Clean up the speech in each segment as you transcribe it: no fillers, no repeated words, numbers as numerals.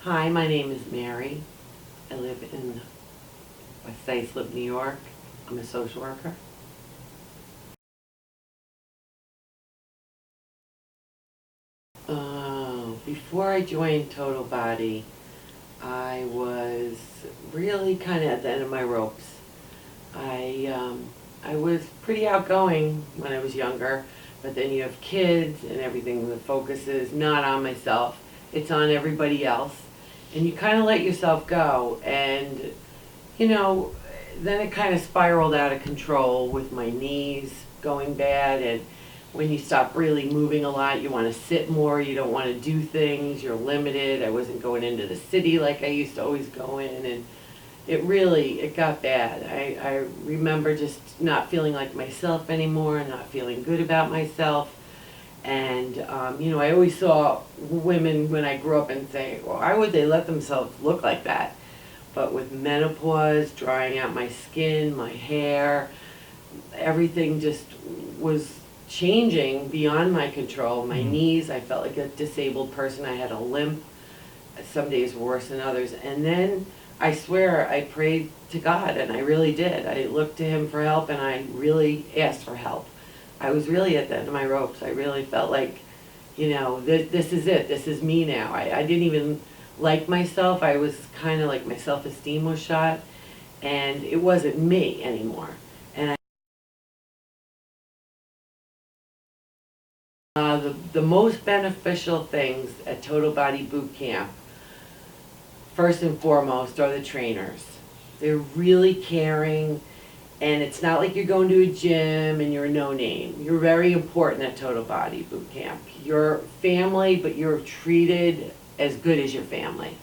Hi, my name is Mary. I live in West Islip, New York. I'm a social worker. Before I joined Total Body, I was really kind of at the end of my ropes. I was pretty outgoing when I was younger, but then you have kids and everything. The focus is not on myself, it's on everybody else. And you kind of let yourself go. And, you know, then it kind of spiraled out of control with my knees going bad. And when you stop really moving a lot, you want to sit more, you don't want to do things, you're limited. I wasn't going into the city like I used to always go in. And it got bad. I remember just not feeling like myself anymore, not feeling good about myself. And, I always saw women when I grew up and say, well, why would they let themselves look like that? But with menopause, drying out my skin, my hair, everything just was changing beyond my control. My knees, I felt like a disabled person. I had a limp, some days worse than others. And then I swear I prayed to God, and I really did. I looked to Him for help, and I really asked for help. I was really at the end of my ropes. I really felt like, this is it. This is me now. I didn't even like myself. I was kind of like my self-esteem was shot, and it wasn't me anymore. And the most beneficial things at Total Body Boot Camp, first and foremost, are the trainers. They're really caring. And it's not like you're going to a gym and you're a no-name. You're very important at Total Body Boot Camp. You're family, but you're treated as good as your family.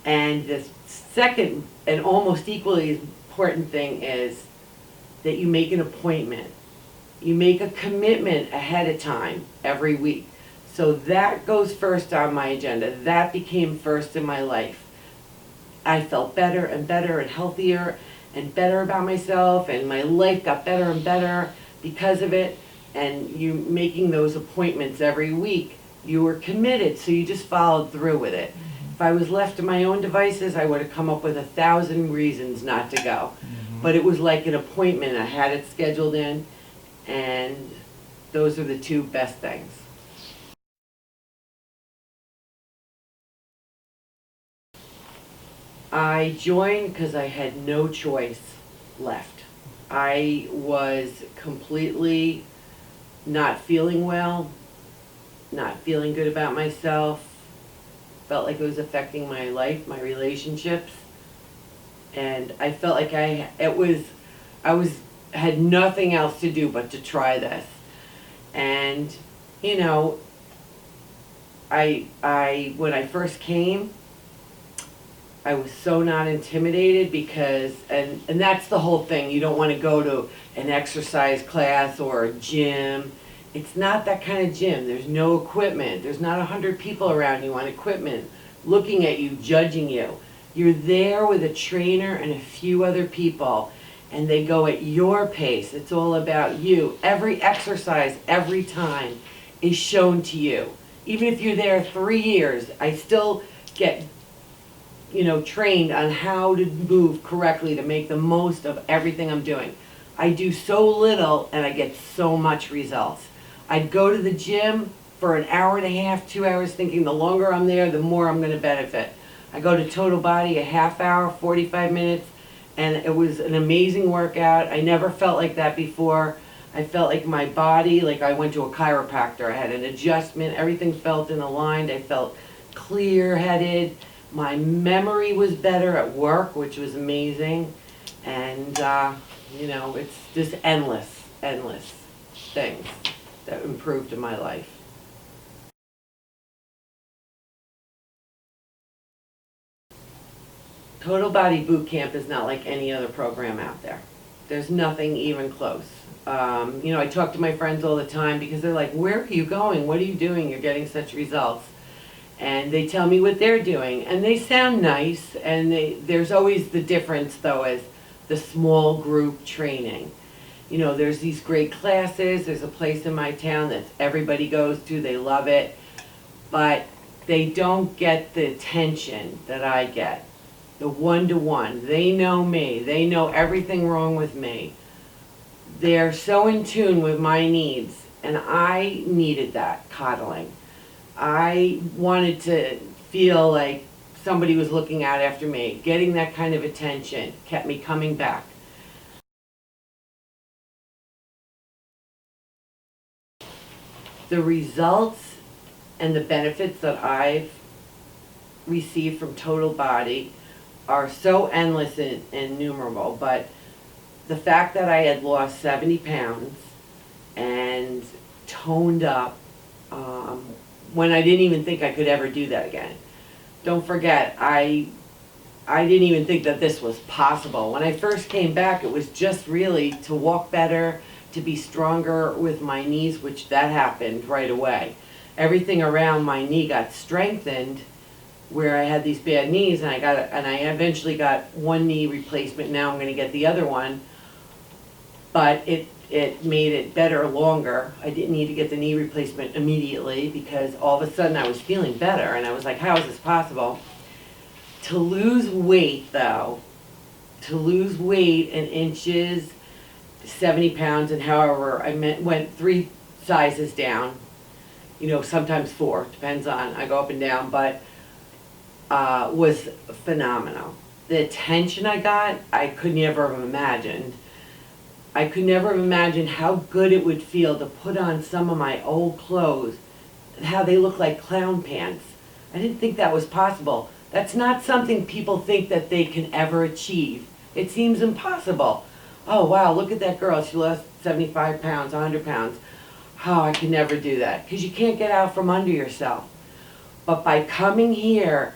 And the second and almost equally important thing is that you make an appointment. You make a commitment ahead of time every week. So that goes first on my agenda. That became first in my life. I felt better and better and healthier and better about myself, and my life got better and better because of it. And you making those appointments every week, you were committed, so you just followed through with it. If I was left to my own devices, I would have come up with 1,000 reasons not to go. But it was like an appointment. I had it scheduled in, and those are the two best things. I joined because I had no choice left. I was completely not feeling well, not feeling good about myself, felt like it was affecting my life, my relationships, and I felt like I had nothing else to do but to try this. And I when I first came, I was so not intimidated because, and that's the whole thing, you don't want to go to an exercise class or a gym. It's not that kind of gym. There's no equipment. There's not 100 people around you on equipment looking at you, judging you. You're there with a trainer and a few other people, and they go at your pace. It's all about you. Every exercise, every time, is shown to you. Even if you're there 3 years, I still get trained on how to move correctly to make the most of everything I'm doing. I do so little and I get so much results. I'd go to the gym for an hour and a half, 2 hours, thinking the longer I'm there, the more I'm going to benefit. I go to Total Body a half hour, 45 minutes, and it was an amazing workout. I never felt like that before. I felt like my body, like I went to a chiropractor. I had an adjustment. Everything felt in aligned. I felt clear-headed. My memory was better at work, which was amazing. And, it's just endless things that improved in my life. Total Body Boot Camp is not like any other program out there. There's nothing even close. I talk to my friends all the time because they're like, where are you going? What are you doing? You're getting such results. And they tell me what they're doing, and they sound nice, and there's always the difference, though, as the small group training. There's these great classes. There's a place in my town that everybody goes to. They love it. But they don't get the attention that I get. The one-to-one. They know me. They know everything wrong with me. They're so in tune with my needs, and I needed that coddling. I wanted to feel like somebody was looking out after me. Getting that kind of attention kept me coming back. The results and the benefits that I've received from Total Body are so endless and innumerable, but the fact that I had lost 70 pounds and toned up when I didn't even think I could ever do that again. Don't forget, I didn't even think that this was possible. When I first came back, it was just really to walk better, to be stronger with my knees, which that happened right away. Everything around my knee got strengthened where I had these bad knees, and I eventually got one knee replacement. Now I'm going to get the other one, but it made it better longer. I didn't need to get the knee replacement immediately because all of a sudden I was feeling better, and I was like, how is this possible? To lose weight though, to lose weight in inches, 70 pounds, and however, went 3 sizes down, you know, sometimes 4, depends on, I go up and down, but was phenomenal. The attention I got, I could never have imagined. I could never have imagined how good it would feel to put on some of my old clothes, how they look like clown pants. I didn't think that was possible. That's not something people think that they can ever achieve. It seems impossible. Oh wow, look at that girl, she lost 75 pounds, 100 pounds. Oh, I could never do that, because you can't get out from under yourself. But by coming here,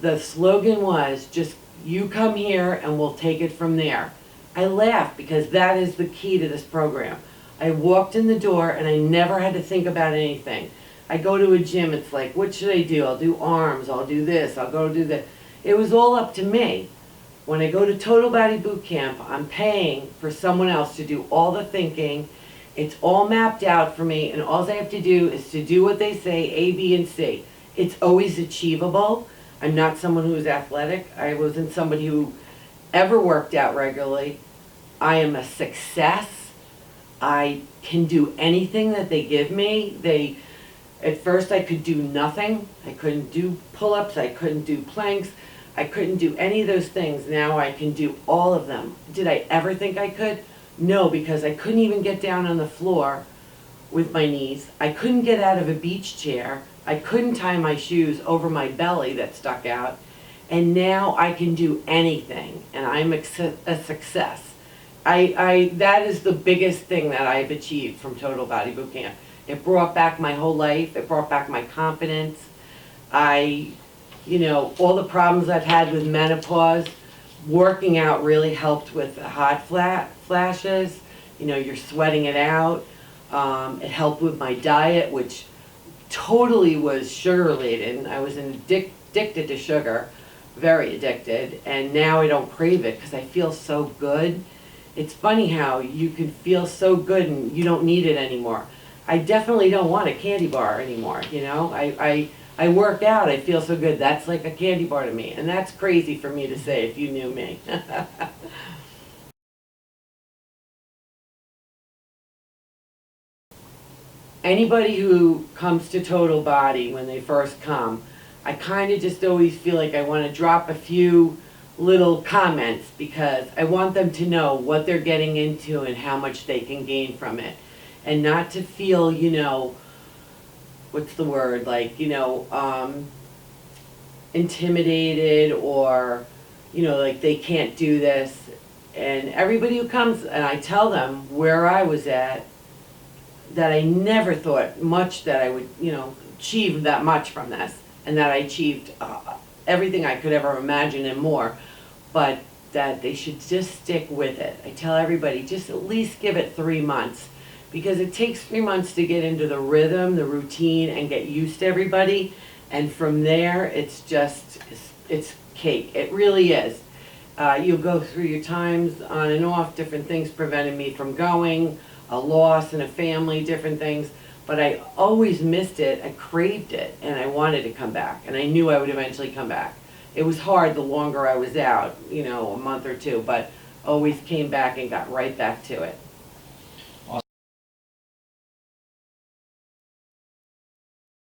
the slogan was just, you come here and we'll take it from there. I laugh because that is the key to this program. I walked in the door and I never had to think about anything. I go to a gym, it's like, what should I do? I'll do arms, I'll do this, I'll go do that. It was all up to me. When I go to Total Body Boot Camp, I'm paying for someone else to do all the thinking. It's all mapped out for me, and all I have to do is to do what they say, A, B, and C. It's always achievable. I'm not someone who is athletic. I wasn't somebody who ever worked out regularly. I am a success. I can do anything that they give me. At first I could do nothing. I couldn't do pull-ups. I couldn't do planks. I couldn't do any of those things. Now I can do all of them. Did I ever think I could? No, because I couldn't even get down on the floor with my knees. I couldn't get out of a beach chair. I couldn't tie my shoes over my belly that stuck out. And now I can do anything, and I'm a success. That is the biggest thing that I've achieved from Total Body Boot Camp. It brought back my whole life. It brought back my confidence. All the problems I've had with menopause, working out really helped with the hot flashes. You're sweating it out. It helped with my diet, which totally was sugar-laden. I was addicted to sugar, very addicted, and now I don't crave it because I feel so good. It's funny how you can feel so good and you don't need it anymore. I definitely don't want a candy bar anymore, I work out, I feel so good. That's like a candy bar to me, and that's crazy for me to say if you knew me. Anybody who comes to Total Body when they first come, I kind of just always feel like I want to drop a few little comments because I want them to know what they're getting into and how much they can gain from it. And not to feel, what's the word, intimidated or, like they can't do this. And everybody who comes, and I tell them where I was at, that I never thought much that I would, achieve that much from this, and that I achieved everything I could ever imagine and more, but that they should just stick with it. I tell everybody, just at least give it 3 months, because it takes 3 months to get into the rhythm, the routine, and get used to everybody, and from there, it's cake. It really is. You'll go through your times on and off, different things prevented me from going, a loss in a family, different things. but I always missed it. I craved it, and I wanted to come back, and I knew I would eventually come back. It was hard the longer I was out, a month or two, but always came back and got right back to it.